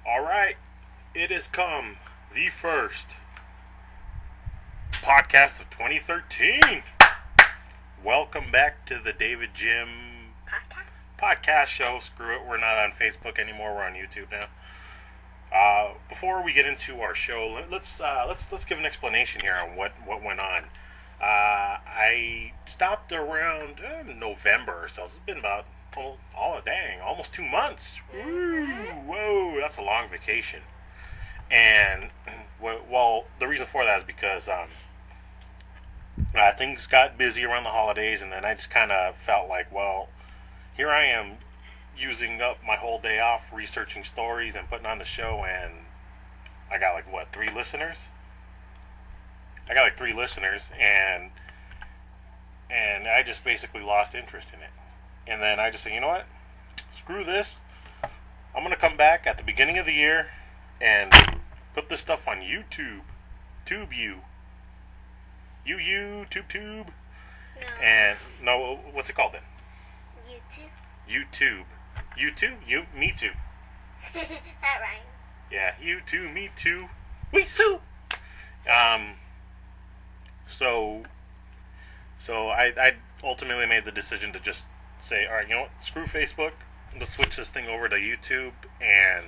All right, it has come the first podcast of 2013. Welcome back to the David Jim podcast show. Screw it, we're not on Facebook anymore. We're on YouTube now. Before we get into our show, let's give an explanation here on what went on. I stopped around November, so it's been about almost 2 months. Woo, whoa, that's a long vacation. And well, the reason for that is because things got busy around the holidays, and then I just kind of felt like, well, here I am using up my whole day off researching stories and putting on the show, and I got like what, 3 listeners? I got like 3 listeners, and I just basically lost interest in it. And then I just said, you know what? Screw this. I'm gonna come back at the beginning of the year and put this stuff on YouTube. TubeU. Tube. No. And no, what's it called then? YouTube. You too? Me too. That rhymes. Yeah, you too, me too. We too. So I ultimately made the decision to just say, all right, you know what? Screw Facebook. Let's switch this thing over to YouTube, and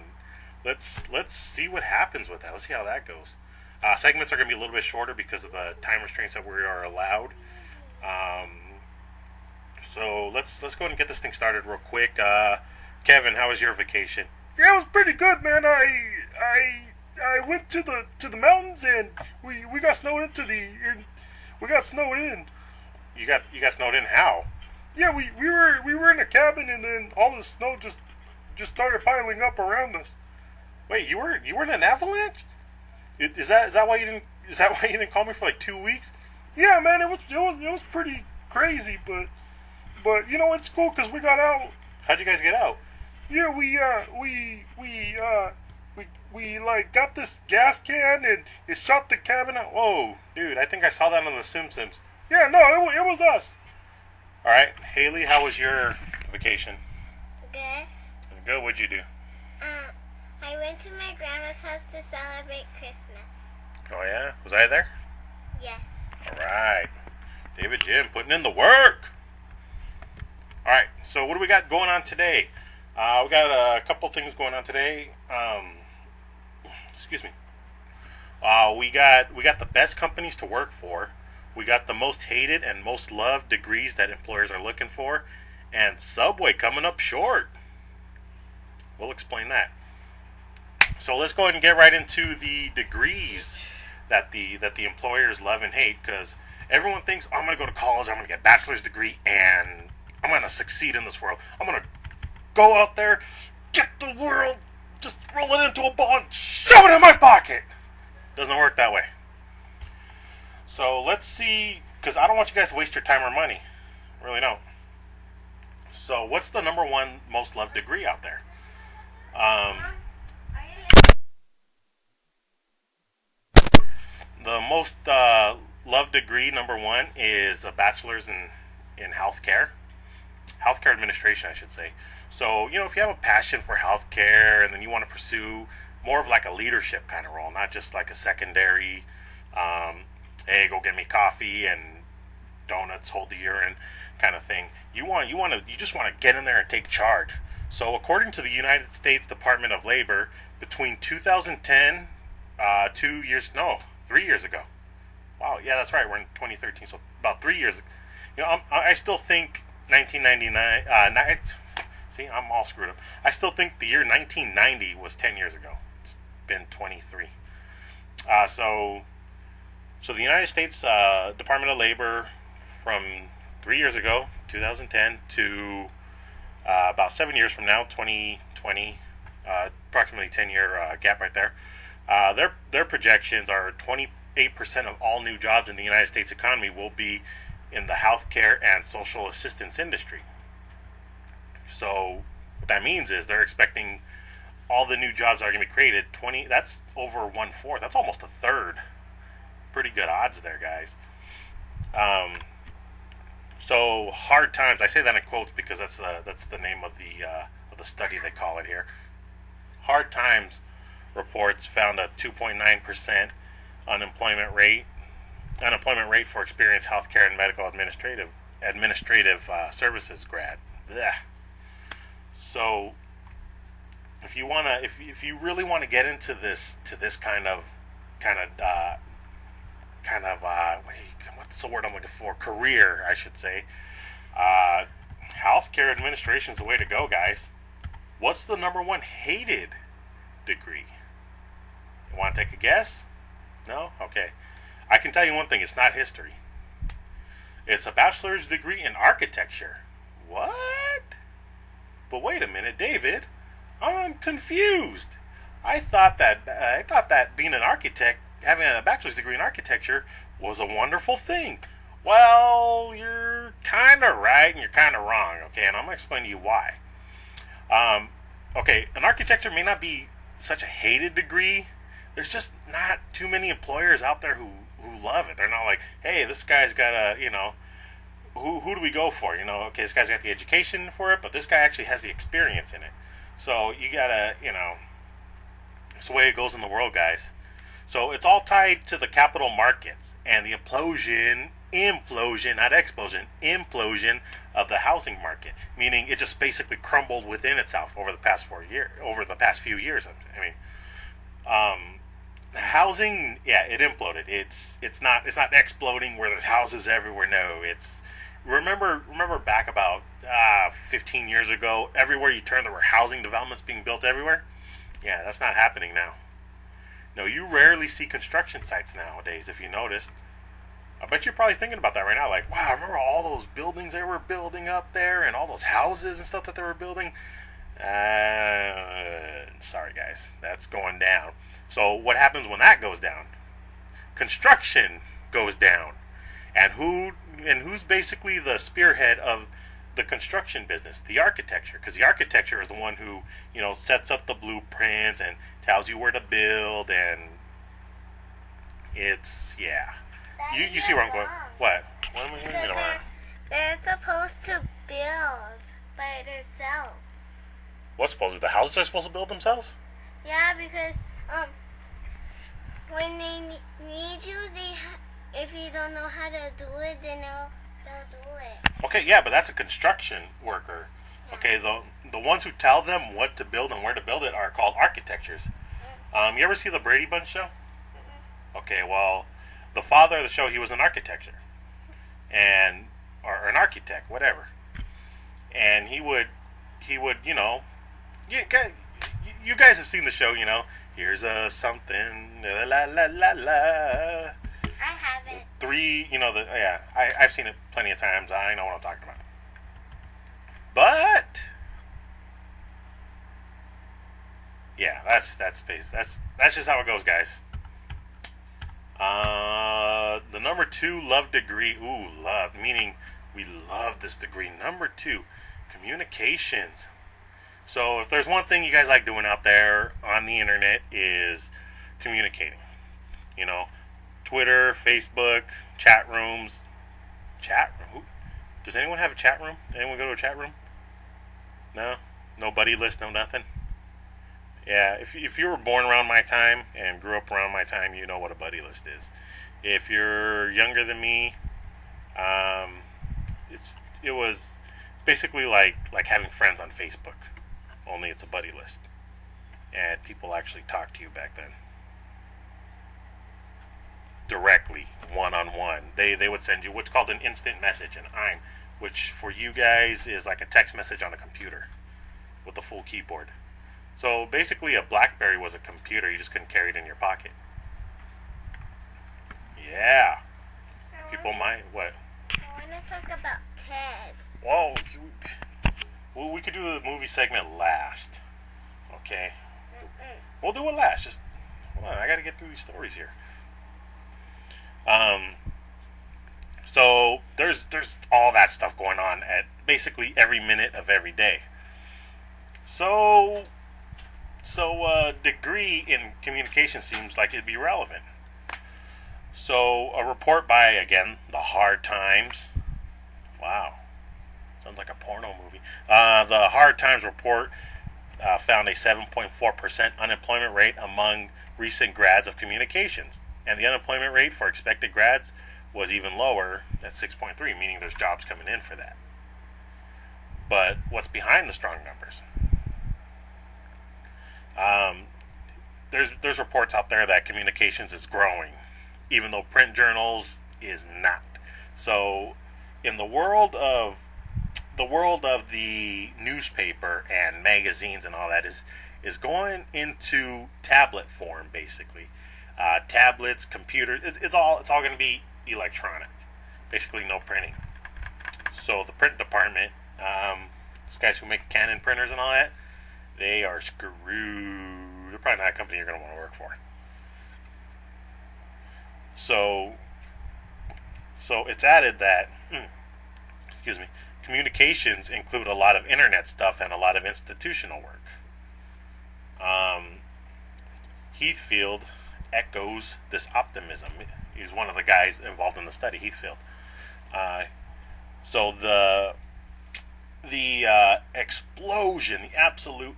let's see what happens with that. Let's see how that goes. Segments are going to be a little bit shorter because of the time restraints that we are allowed. So let's go ahead and get this thing started real quick. Kevin, how was your vacation? Yeah, it was pretty good, man. I went to the mountains, and we got snowed into we got snowed in. You got snowed in? How? Yeah, we were in a cabin, and then all the snow just started piling up around us. Wait, you were in an avalanche? Is that why you didn't call me for like 2 weeks? Yeah, man, it was pretty crazy, but you know, it's cool because we got out. How'd you guys get out? Yeah, we like got this gas can, and it shot the cabin out. Whoa, dude, I think I saw that on The Simpsons. Yeah, no, it was us. All right, Haley, how was your vacation? Good. Good. What'd you do? I went to my grandma's house to celebrate Christmas. Oh yeah, was I there? Yes. All right, David Jim putting in the work. All right, so what do we got going on today? We got a couple things going on today. Excuse me. We got the best companies to work for. We got the most hated and most loved degrees that employers are looking for, and Subway coming up short. We'll explain that. So let's go ahead and get right into the degrees that the employers love and hate, because everyone thinks, oh, I'm going to go to college, I'm going to get a bachelor's degree, and I'm going to succeed in this world. I'm going to go out there, get the world, just roll it into a ball and shove it in my pocket. Doesn't work that way. So let's see, because I don't want you guys to waste your time or money. I really don't. So what's the number one most loved degree out there? The most loved degree, number one, is a bachelor's in healthcare. Healthcare administration, I should say. So, you know, if you have a passion for healthcare and then you want to pursue more of like a leadership kind of role, not just like a secondary, hey, go get me coffee and donuts, hold the urine kind of thing. You just want to get in there and take charge. So, according to the United States Department of Labor, between 2010, 3 years ago. Wow, yeah, that's right. We're in 2013, so about 3 years. You know, I still think 1999. See, I'm all screwed up. I still think the year 1990 was 10 years ago. It's been 23. So the United States Department of Labor, from 3 years ago, 2010, to about 7 years from now, 2020, approximately 10-year gap right there. Their projections are 28% of all new jobs in the United States economy will be in the healthcare and social assistance industry. So what that means is they're expecting all the new jobs that are going to be created. That's over 1/4. That's almost a third. Pretty good odds there, guys. So hard times. I say that in quotes because that's the name of the study they call it here. Hard times reports found a 2.9% unemployment rate. Unemployment rate for experienced healthcare and medical administrative services grad. Blech. So, if you really want to get into this kind of what's the word I'm looking for? Career, I should say. Healthcare administration is the way to go, guys. What's the number one hated degree? You want to take a guess? No? Okay. I can tell you one thing, it's not history. It's a bachelor's degree in architecture. What? But wait a minute, David. I'm confused. I thought that being an architect, having a bachelor's degree in architecture, was a wonderful thing. Well, you're kind of right and you're kind of wrong, okay? And I'm going to explain to you why. Okay, an architecture may not be such a hated degree. There's just not too many employers out there who love it. They're not like, hey, this guy's got a, who do we go for? Okay, this guy's got the education for it, but this guy actually has the experience in it. So you gotta, it's the way it goes in the world, guys. So it's all tied to the capital markets and the implosion, not explosion, implosion of the housing market. Meaning it just basically crumbled within itself over the past few years. Housing, yeah, it imploded. It's not exploding where there's houses everywhere. No, it's remember back about 15 years ago, everywhere you turn there were housing developments being built everywhere. Yeah, that's not happening now. No, you rarely see construction sites nowadays. If you noticed, I bet you're probably thinking about that right now. Like, wow, remember all those buildings they were building up there, and all those houses and stuff that they were building. Sorry, guys, that's going down. So what happens when that goes down? Construction goes down. And who's basically the spearhead of the construction business? The architecture. Because the architecture is the one who, sets up the blueprints and tells you where to build, and it's, yeah. You see where I'm going. What? What am I doing wrong? They're supposed to build by themselves. What's supposed to be? The houses are supposed to build themselves? Yeah, because when they need you, if you don't know how to do it, then they'll do it. Okay, yeah, but that's a construction worker. Yeah. Okay, the ones who tell them what to build and where to build it are called architectures. You ever see the Brady Bunch show? Okay, well, the father of the show, he was an architecture, or an architect, whatever, and he would, you guys have seen the show, here's a something, la la la la la. I haven't. I've seen it plenty of times. I know what I'm talking about. But yeah, that's space. That's just how it goes, guys. The number 2 love degree. Ooh, love, meaning we love this degree. Number 2, communications. So if there's one thing you guys like doing out there on the internet is communicating. Twitter, Facebook, chat rooms. Does anyone have a chat room? Anyone go to a chat room? No? No buddy list, no nothing? Yeah, if you were born around my time and grew up around my time, you know what a buddy list is. If you're younger than me, it's basically like having friends on Facebook, only it's a buddy list, and people actually talk to you back then, directly, one-on-one. They would send you what's called an instant message, which for you guys is like a text message on a computer with a full keyboard. So basically a BlackBerry was a computer, you just couldn't carry it in your pocket. Yeah. People might, what? I want to talk about Ted. Whoa. Well, we could do the movie segment last. Okay? We'll do it last. Just, hold on, I gotta get through these stories here. So there's all that stuff going on at basically every minute of every day. So degree in communication seems like it'd be relevant. So a report by, again, the Hard Times. Wow. Sounds like a porno movie. The Hard Times report found a 7.4% unemployment rate among recent grads of communications. And the unemployment rate for expected grads was even lower at 6.3, meaning there's jobs coming in for that. But what's behind the strong numbers? There's reports out there that communications is growing, even though print journals is not. So, in the world of the newspaper and magazines and all that is going into tablet form, basically. Tablets, computers, it's all going to be electronic. Basically, no printing. So the print department, these guys who make Canon printers and all that, they are screwed. They're probably not a company you're going to want to work for. So it's added that, communications include a lot of internet stuff and a lot of institutional work. Heathfield echoes this optimism. He's one of the guys involved in the study, Heathfield. So the explosion, the absolute.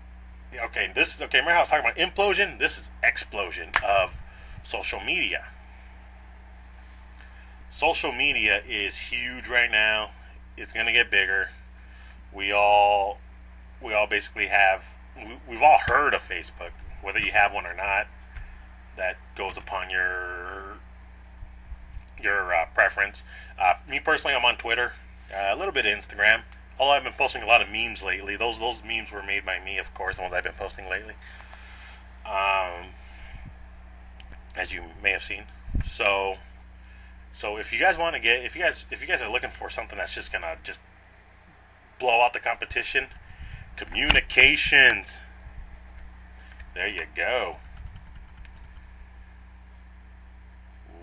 Remember how I was talking about implosion? This is explosion of social media. Social media is huge right now. It's going to get bigger. We all basically have. We've all heard of Facebook, whether you have one or not. That goes upon your preference. Me personally, I'm on Twitter, a little bit of Instagram. Although I've been posting a lot of memes lately. Those memes were made by me, of course, the ones I've been posting lately. As you may have seen. So if you guys want to if you guys are looking for something that's just gonna just blow out the competition, communications. There you go.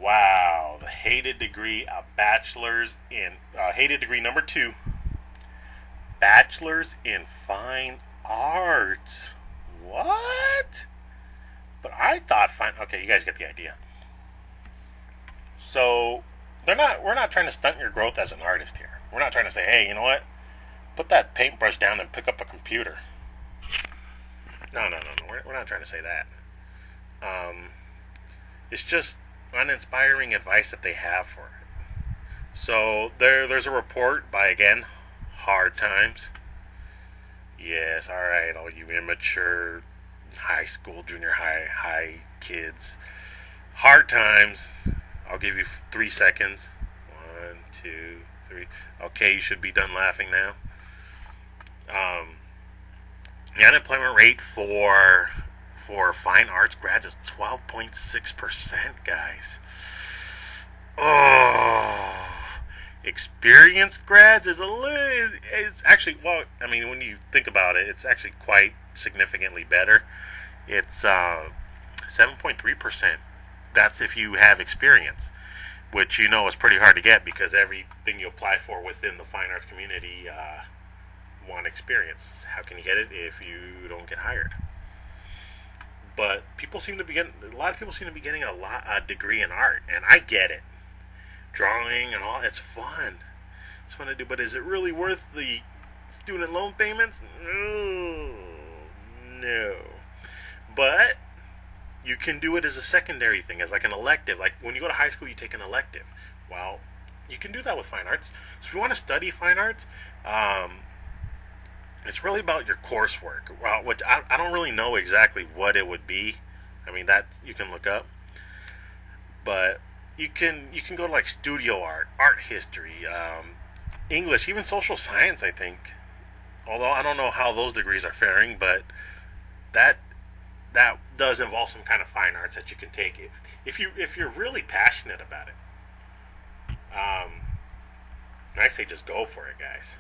Wow, the hated degree, a bachelor's in hated degree number 2, bachelor's in fine arts. What? But I thought fine. Okay, you guys get the idea. So we're not trying to stunt your growth as an artist here. We're not trying to say, hey, you know what? Put that paintbrush down and pick up a computer. No. We're not trying to say that. It's just uninspiring advice that they have for it. So there's a report by, again, Hard Times. Yes, alright, all you immature high school, junior high kids. Hard Times. I'll give you 3 seconds. 1, 2, 3. Okay, you should be done laughing now. The unemployment rate for fine arts grads is 12.6%, guys. Oh, experienced grads is it's actually, well, I mean, when you think about it, it's actually quite significantly better. It's 7.3%. That's if you have experience, which is pretty hard to get because everything you apply for within the fine arts community want experience. How can you get it if you don't get hired? But a lot of people seem to be getting a degree in art, and I get it. Drawing and all, it's fun. It's fun to do, but is it really worth the student loan payments? No. But you can do it as a secondary thing, as like an elective. Like when you go to high school, you take an elective. Well, you can do that with fine arts. So if you want to study fine arts, it's really about your coursework. Well, which I don't really know exactly what it would be. I mean, that you can look up. But you can go to like studio art, art history, English, even social science, I think. Although I don't know how those degrees are faring, but that does involve some kind of fine arts that you can take if you're really passionate about it. I say just go for it, guys.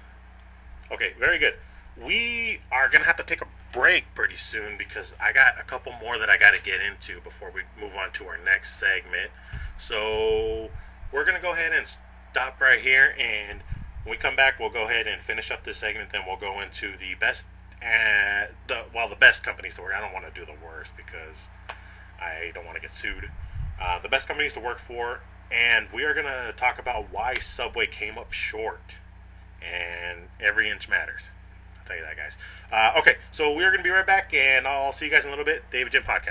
Okay, very good. We are going to have to take a break pretty soon because I got a couple more that I got to get into before we move on to our next segment. So we're going to go ahead and stop right here, and when we come back, we'll go ahead and finish up this segment. Then we'll go into the best the best companies to work. I don't want to do the worst because I don't want to get sued. The best companies to work for, and we are going to talk about why Subway came up short, and every inch matters. tell you that, guys. Okay, so we're going to be right back, and I'll see you guys in a little bit. David Jim Podcast.